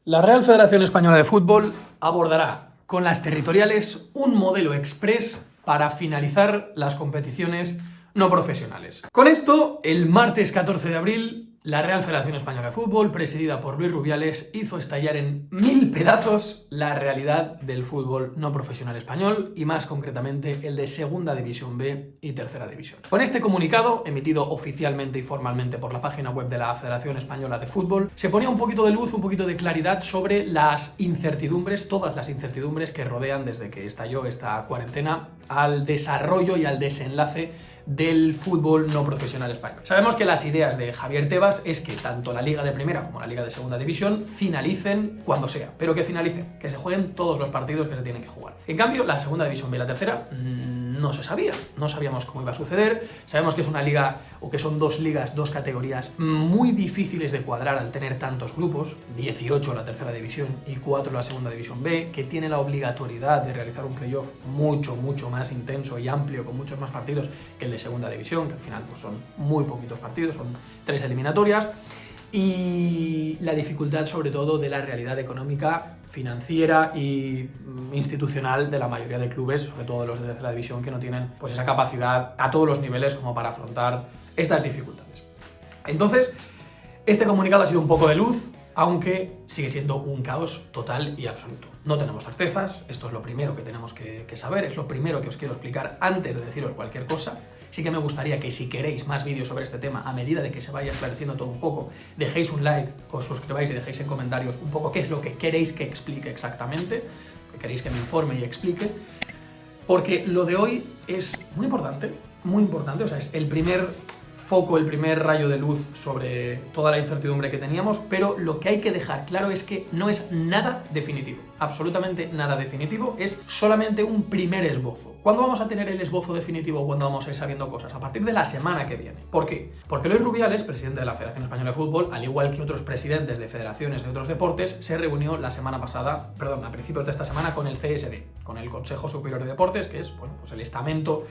La Real Federación Española de Fútbol abordará con las territoriales un modelo express para finalizar las competiciones no profesionales. Con esto, el martes 14 de abril, la Real Federación Española de Fútbol, presidida por Luis Rubiales, hizo estallar en 1000 pedazos la realidad del fútbol no profesional español y más concretamente el de Segunda División B y Tercera División. Con este comunicado, emitido oficialmente y formalmente por la página web de la Federación Española de Fútbol, se ponía un poquito de luz, un poquito de claridad sobre las incertidumbres, todas las incertidumbres que rodean desde que estalló esta cuarentena al desarrollo y al desenlace del fútbol no profesional español. Sabemos que las ideas de Javier Tebas es que tanto la Liga de Primera como la Liga de Segunda División finalicen cuando sea, pero que finalicen, que se jueguen todos los partidos que se tienen que jugar. En cambio, la Segunda División B y la Tercera no se sabía, no sabíamos cómo iba a suceder. Sabemos que es una liga, o que son dos ligas, dos categorías muy difíciles de cuadrar al tener tantos grupos, 18 la Tercera División y 4 la Segunda División B, que tiene la obligatoriedad de realizar un playoff mucho más intenso y amplio, con muchos más partidos que el de Segunda División, que al final pues son muy poquitos partidos, son 3 eliminatorias, y la dificultad sobre todo de la realidad económica, financiera y institucional de la mayoría de clubes, sobre todo los de tercera división, que no tienen pues esa capacidad a todos los niveles como para afrontar estas dificultades. Entonces, este comunicado ha sido un poco de luz, aunque sigue siendo un caos total y absoluto. No tenemos certezas, esto es lo primero que tenemos que saber, es lo primero que os quiero explicar antes de deciros cualquier cosa. Sí que me gustaría que si queréis más vídeos sobre este tema, a medida de que se vaya esclareciendo todo un poco, dejéis un like, os suscribáis y dejéis en comentarios un poco qué es lo que queréis que explique exactamente, que queréis que me informe y explique, porque lo de hoy es muy importante, o sea, es el primer foco, el primer rayo de luz sobre toda la incertidumbre que teníamos, pero lo que hay que dejar claro es que no es nada definitivo, absolutamente nada definitivo, es solamente un primer esbozo. ¿Cuándo vamos a tener el esbozo definitivo? ¿Cuándo vamos a ir sabiendo cosas? A partir de la semana que viene. ¿Por qué? Porque Luis Rubiales, presidente de la Federación Española de Fútbol, al igual que otros presidentes de federaciones de otros deportes, se reunió la semana pasada, a principios de esta semana, con el CSD, con el Consejo Superior de Deportes, que es bueno, pues el estamento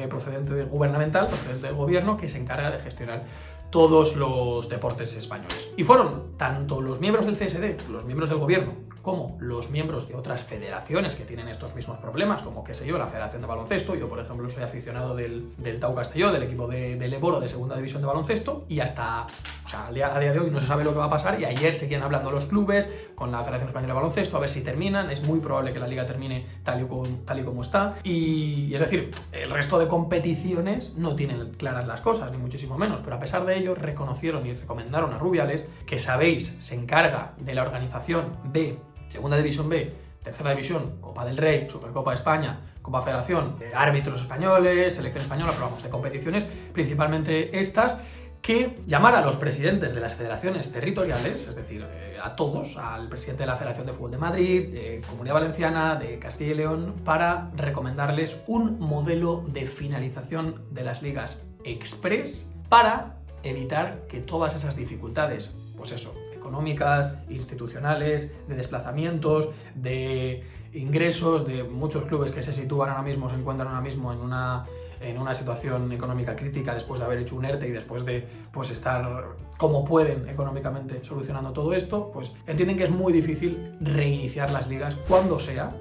procedente gubernamental, procedente del gobierno, que se encarga de gestionar todos los deportes españoles. Y fueron tanto los miembros del CSD, los miembros del gobierno, como los miembros de otras federaciones que tienen estos mismos problemas, como, qué sé yo, la Federación de Baloncesto. Yo, por ejemplo, soy aficionado del Tau Castelló, del equipo del Eboro de Segunda División de Baloncesto, y hasta, o sea, a día de hoy no se sabe lo que va a pasar, y ayer seguían hablando los clubes con la Federación Española de Baloncesto, a ver si terminan. Es muy probable que la liga termine tal y como está, y es decir, el resto de competiciones no tienen claras las cosas, ni muchísimo menos, pero a pesar de ello reconocieron y recomendaron a Rubiales, que sabéis, se encarga de la organización de Segunda División B, Tercera División, Copa del Rey, Supercopa de España, Copa Federación, árbitros españoles, selección española, pero vamos, de competiciones, principalmente estas, que llamara a los presidentes de las federaciones territoriales, es decir, a todos, al presidente de la Federación de Fútbol de Madrid, de Comunidad Valenciana, de Castilla y León, para recomendarles un modelo de finalización de las ligas express para evitar que todas esas dificultades, pues eso, económicas, institucionales, de desplazamientos, de ingresos, de muchos clubes que se sitúan ahora mismo, se encuentran ahora mismo en una situación económica crítica después de haber hecho un ERTE y después de pues estar como pueden económicamente solucionando todo esto, pues entienden que es muy difícil reiniciar las ligas cuando sea,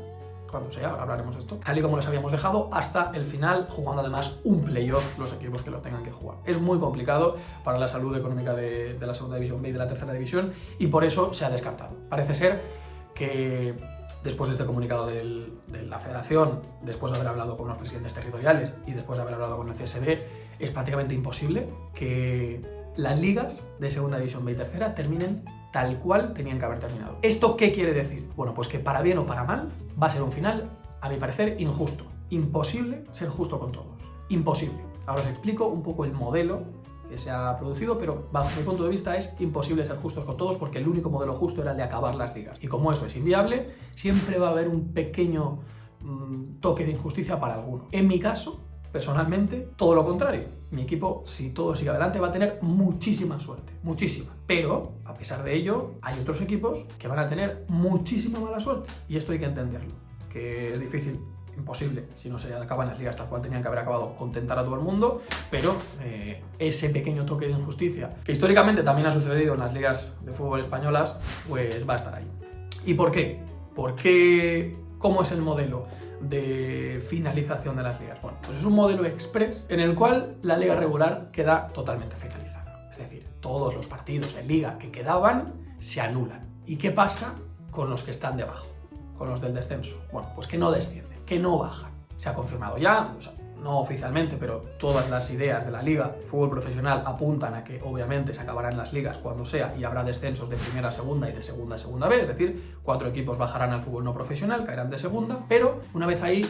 ahora hablaremos de esto, tal y como les habíamos dejado, hasta el final, jugando además un playoff los equipos que lo tengan que jugar. Es muy complicado para la salud económica de la Segunda División B y de la Tercera División, y por eso se ha descartado. Parece ser que después de este comunicado de la Federación, después de haber hablado con los presidentes territoriales y después de haber hablado con el CSD, es prácticamente imposible que las ligas de Segunda División B y Tercera terminen tal cual tenían que haber terminado. ¿Esto qué quiere decir? Bueno, pues que para bien o para mal va a ser un final, a mi parecer, injusto. Imposible ser justo con todos. Imposible. Ahora os explico un poco el modelo que se ha producido, pero bajo mi punto de vista es imposible ser justos con todos, porque el único modelo justo era el de acabar las ligas. Y como eso es inviable, siempre va a haber un pequeño toque de injusticia para alguno. En mi caso, personalmente, todo lo contrario. Mi equipo, si todo sigue adelante, va a tener muchísima suerte, muchísima. Pero, a pesar de ello, hay otros equipos que van a tener muchísima mala suerte. Y esto hay que entenderlo, que es difícil imposible si no se acaban las ligas tal cual tenían que haber acabado, contentar a todo el mundo, pero ese pequeño toque de injusticia, que históricamente también ha sucedido en las ligas de fútbol españolas, pues va a estar ahí. ¿Y por qué? ¿Cómo es el modelo de finalización de las ligas? Bueno, pues es un modelo express en el cual la liga regular queda totalmente finalizada. Es decir, todos los partidos de liga que quedaban se anulan. ¿Y qué pasa con los que están debajo? Con los del descenso. Bueno, pues que no descienden, que no bajan. Se ha confirmado ya, o sea, no oficialmente, pero todas las ideas de la liga de fútbol profesional apuntan a que obviamente se acabarán las ligas cuando sea y habrá descensos de primera a segunda y de segunda a segunda B, es decir, 4 equipos bajarán al fútbol no profesional, caerán de segunda, pero una vez ahí,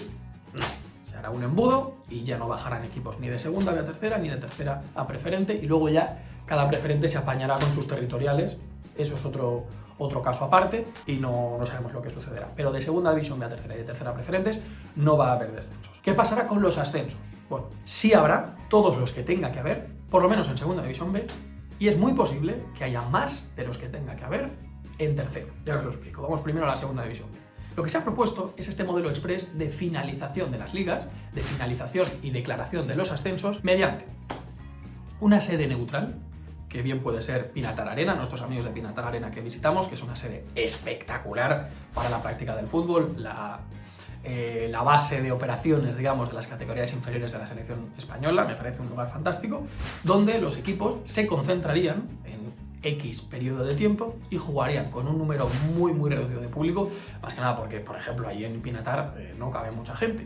no, se hará un embudo y ya no bajarán equipos ni de segunda B a tercera, ni de tercera a preferente, y luego ya cada preferente se apañará con sus territoriales. Eso es otro caso aparte y no sabemos lo que sucederá. Pero de segunda división B a tercera y de tercera a preferentes no va a haber descensos. ¿Qué pasará con los ascensos? Bueno, sí habrá todos los que tenga que haber, por lo menos en segunda división B, y es muy posible que haya más de los que tenga que haber en tercero. Ya os lo explico. Vamos primero a la segunda división B. Lo que se ha propuesto es este modelo express de finalización de las ligas, de finalización y declaración de los ascensos mediante una sede neutral, que bien puede ser Pinatar Arena, nuestros amigos de Pinatar Arena que visitamos, que es una sede espectacular para la práctica del fútbol, la base de operaciones, digamos, de las categorías inferiores de la selección española, me parece un lugar fantástico, donde los equipos se concentrarían en X periodo de tiempo y jugarían con un número muy reducido de público, más que nada porque, por ejemplo, allí en Pinatar no cabe mucha gente,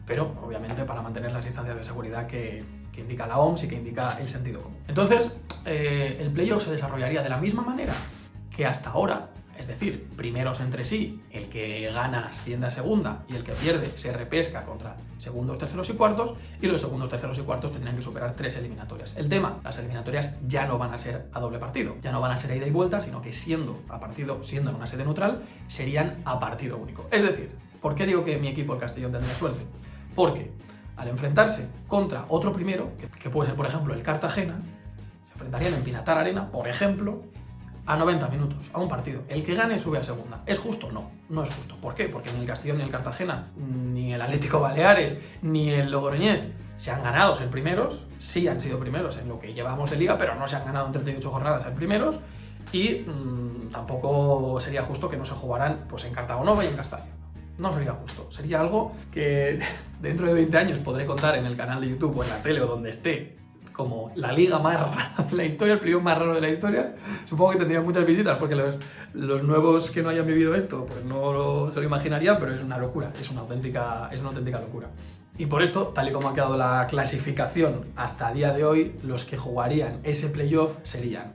pero obviamente para mantener las distancias de seguridad que indica la OMS y que indica el sentido común. Entonces, el playoff se desarrollaría de la misma manera que hasta ahora, es decir, primeros entre sí, el que gana asciende a segunda y el que pierde se repesca contra segundos, terceros y cuartos, y los segundos, terceros y cuartos tendrían que superar 3 eliminatorias. El tema, las eliminatorias ya no van a ser a doble partido, ya no van a ser a ida y vuelta, sino que siendo en una sede neutral, serían a partido único. Es decir, ¿por qué digo que mi equipo, el Castellón, tendría suerte? Porque al enfrentarse contra otro primero, que puede ser por ejemplo el Cartagena, se enfrentarían en Pinatar Arena, por ejemplo, a 90 minutos, a un partido. El que gane sube a segunda. ¿Es justo? No, no es justo. ¿Por qué? Porque ni el Castellón ni el Cartagena, ni el Atlético Baleares, ni el Logroñés se han ganado ser primeros, sí han sido primeros en lo que llevamos de liga, pero no se han ganado en 38 jornadas ser primeros, y tampoco sería justo que no se jugaran pues, en Cartagonova y en Castalia. No sería justo, sería algo que dentro de 20 años podré contar en el canal de YouTube o en la tele o donde esté como la liga más rara de la historia, el playoff más raro de la historia. Supongo que tendría muchas visitas porque los nuevos que no hayan vivido esto pues no se lo imaginarían, pero es una locura, es una auténtica locura. Y por esto, tal y como ha quedado la clasificación hasta día de hoy, los que jugarían ese playoff serían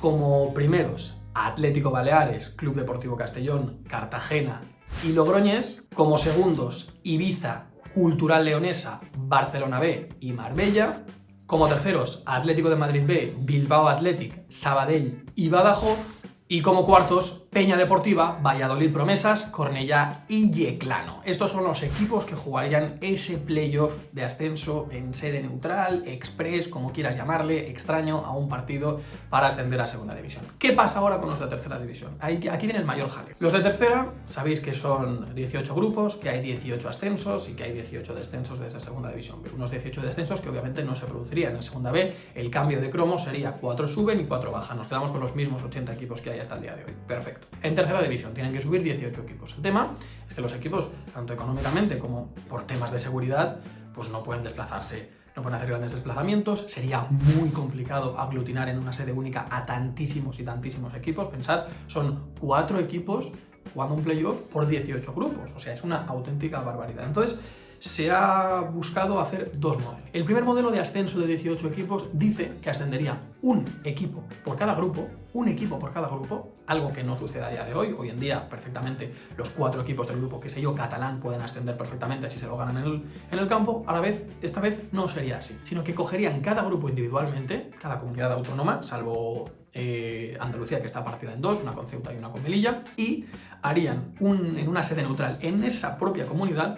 como primeros Atlético Baleares, Club Deportivo Castellón, Cartagena y Logroñés, como segundos Ibiza, Cultural Leonesa, Barcelona B y Marbella, como terceros Atlético de Madrid B, Bilbao Athletic, Sabadell y Badajoz, y como cuartos Peña Deportiva, Valladolid Promesas, Cornellá y Yeclano. Estos son los equipos que jugarían ese playoff de ascenso en sede neutral, express, como quieras llamarle, extraño, a un partido para ascender a segunda división. ¿Qué pasa ahora con los de tercera división? Aquí viene el mayor jaleo. Los de tercera, sabéis que son 18 grupos, que hay 18 ascensos y que hay 18 descensos de esa segunda división B. Unos 18 descensos que obviamente no se producirían en segunda B. El cambio de cromo sería 4 suben y 4 bajan. Nos quedamos con los mismos 80 equipos que hay hasta el día de hoy. Perfecto. En tercera división tienen que subir 18 equipos. El tema es que los equipos, tanto económicamente como por temas de seguridad, pues no pueden desplazarse, no pueden hacer grandes desplazamientos. Sería muy complicado aglutinar en una sede única a tantísimos y tantísimos equipos. Pensad, son 4 equipos jugando un playoff por 18 grupos. O sea, es una auténtica barbaridad. Entonces, se ha buscado hacer 2 modelos. El primer modelo de ascenso de 18 equipos dice que ascendería un equipo por cada grupo, algo que no sucede a día de hoy. Hoy en día, perfectamente, los 4 equipos del grupo, que sé yo, catalán, pueden ascender perfectamente si se lo ganan en el campo. Esta vez no sería así, sino que cogerían cada grupo individualmente, cada comunidad autónoma, salvo Andalucía, que está partida en 2, una con Ceuta y una con Melilla, y harían en una sede neutral en esa propia comunidad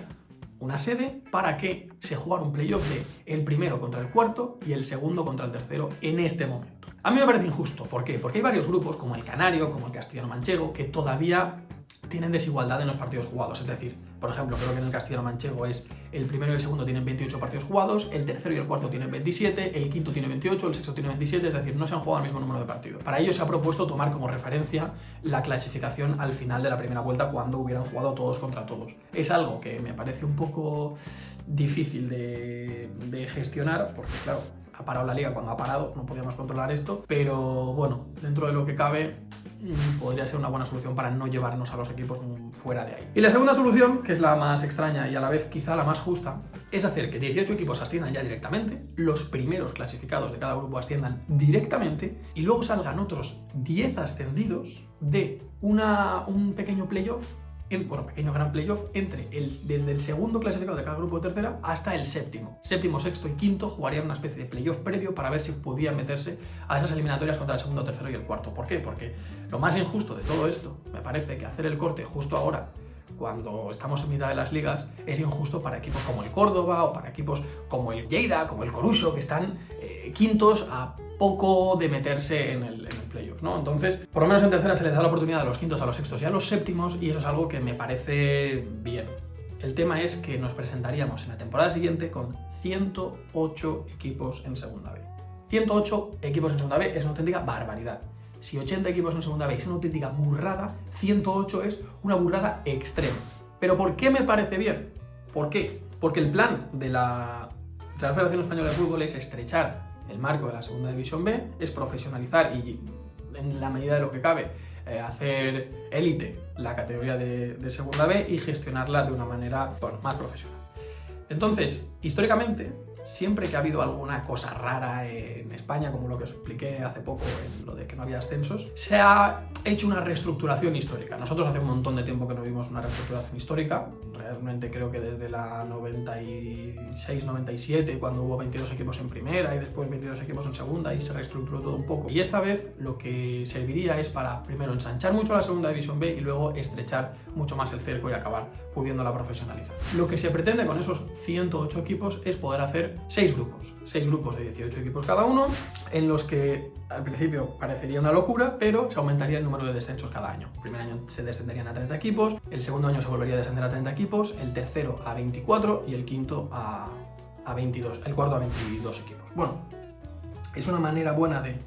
una sede para que se jugara un playoff de el primero contra el cuarto y el segundo contra el tercero en este momento. A mí me parece injusto. ¿Por qué? Porque hay varios grupos, como el Canario, como el Castellano Manchego, que todavía tienen desigualdad en los partidos jugados. Es decir, por ejemplo, creo que en el Castellano Manchego es el primero y el segundo tienen 28 partidos jugados, el tercero y el cuarto tienen 27, el quinto tiene 28, el sexto tiene 27, es decir, no se han jugado el mismo número de partidos. Para ello se ha propuesto tomar como referencia la clasificación al final de la primera vuelta cuando hubieran jugado todos contra todos. Es algo que me parece un poco difícil de gestionar porque, claro, ha parado la liga cuando ha parado, no podíamos controlar esto, pero bueno, dentro de lo que cabe podría ser una buena solución para no llevarnos a los equipos fuera de ahí. Y la segunda solución, que es la más extraña y a la vez quizá la más justa, es hacer que 18 equipos asciendan ya directamente, los primeros clasificados de cada grupo asciendan directamente y luego salgan otros 10 ascendidos de un pequeño playoff, pequeño gran playoff desde el segundo clasificado de cada grupo de tercera hasta el séptimo. Séptimo, sexto y quinto jugarían una especie de playoff previo para ver si podían meterse a esas eliminatorias contra el segundo, tercero y el cuarto. ¿Por qué? Porque lo más injusto de todo esto, me parece que hacer el corte justo ahora, cuando estamos en mitad de las ligas, es injusto para equipos como el Córdoba o para equipos como el Lleida, como el Coruso, que están quintos a poco de meterse en el playoff, ¿no? Entonces, por lo menos en tercera se les da la oportunidad a los quintos, a los sextos y a los séptimos, y eso es algo que me parece bien. El tema es que nos presentaríamos en la temporada siguiente con 108 equipos en Segunda B. 108 equipos en Segunda B es una auténtica barbaridad. Si 80 equipos en Segunda B es una auténtica burrada, 108 es una burrada extrema. ¿Pero por qué me parece bien? ¿Por qué? Porque el plan de la Real Federación Española de Fútbol es estrechar el marco de la Segunda División B, es profesionalizar y, en la medida de lo que cabe, hacer élite la categoría de Segunda B y gestionarla de una manera, bueno, más profesional. Entonces, históricamente, siempre que ha habido alguna cosa rara en España, como lo que os expliqué hace poco en lo de que no había ascensos, se ha hecho una reestructuración histórica. Nosotros hace un montón de tiempo que no vimos una reestructuración histórica, realmente creo que desde la 96-97, cuando hubo 22 equipos en primera y después 22 equipos en segunda y se reestructuró todo un poco. Y esta vez lo que serviría es para, primero, ensanchar mucho la Segunda División B y luego estrechar mucho más el cerco y acabar pudiéndola profesionalizar. Lo que se pretende con esos 108 equipos es poder hacer 6 grupos de 18 equipos cada uno, en los que al principio parecería una locura, pero se aumentaría el número de descensos cada año. El primer año se descenderían a 30 equipos, el segundo año se volvería a descender a 30 equipos, el tercero a 24 y el quinto a 22, el cuarto a 22 equipos. Bueno, es una manera buena de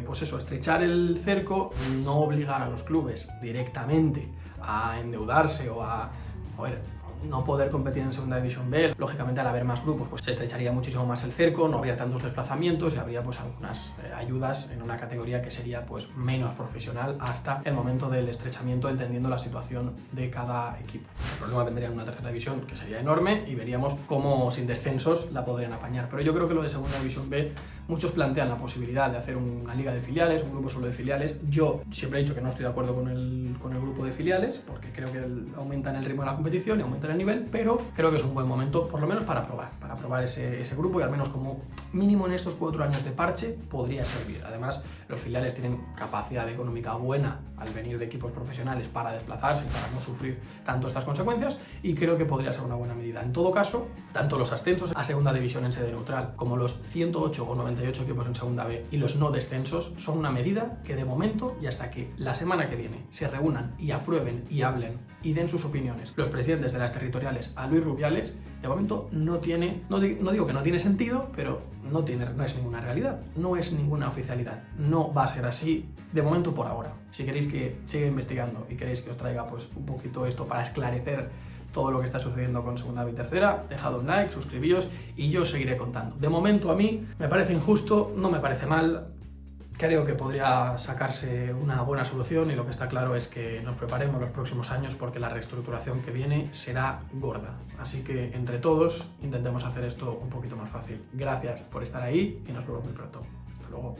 pues eso, estrechar el cerco, no obligar a los clubes directamente a endeudarse o a no poder competir en Segunda División B. Lógicamente, al haber más grupos, pues se estrecharía muchísimo más el cerco, no habría tantos desplazamientos y habría pues algunas ayudas en una categoría que sería pues menos profesional hasta el momento del estrechamiento, entendiendo la situación de cada equipo. El problema vendría en una tercera división que sería enorme y veríamos cómo sin descensos la podrían apañar. Pero yo creo que lo de Segunda División B, muchos plantean la posibilidad de hacer una liga de filiales, un grupo solo de filiales. Yo siempre he dicho que no estoy de acuerdo con el grupo de filiales, porque creo que aumentan el ritmo de la competición y aumentan el nivel, pero creo que es un buen momento, por lo menos para probar ese grupo, y al menos como mínimo en estos 4 años de parche podría servir. Además, los filiales tienen capacidad económica buena al venir de equipos profesionales para desplazarse, para no sufrir tanto estas consecuencias, y creo que podría ser una buena medida. En todo caso, tanto los ascensos a Segunda División en sede neutral como los 108 o 98 equipos en Segunda B y los no descensos son una medida que de momento, y hasta que la semana que viene se reúnan y aprueben y hablen y den sus opiniones los presidentes de las territoriales a Luis Rubiales, de momento no digo que no tiene sentido, pero no es ninguna realidad, no es ninguna oficialidad, no va a ser así de momento por ahora. Si queréis que siga investigando y queréis que os traiga pues un poquito esto para esclarecer todo lo que está sucediendo con Segunda B y Tercera, dejad un like, suscribíos y yo os seguiré contando. De momento a mí me parece injusto, no me parece mal. Creo que podría sacarse una buena solución y lo que está claro es que nos preparemos los próximos años porque la reestructuración que viene será gorda. Así que entre todos intentemos hacer esto un poquito más fácil. Gracias por estar ahí y nos vemos muy pronto. Hasta luego.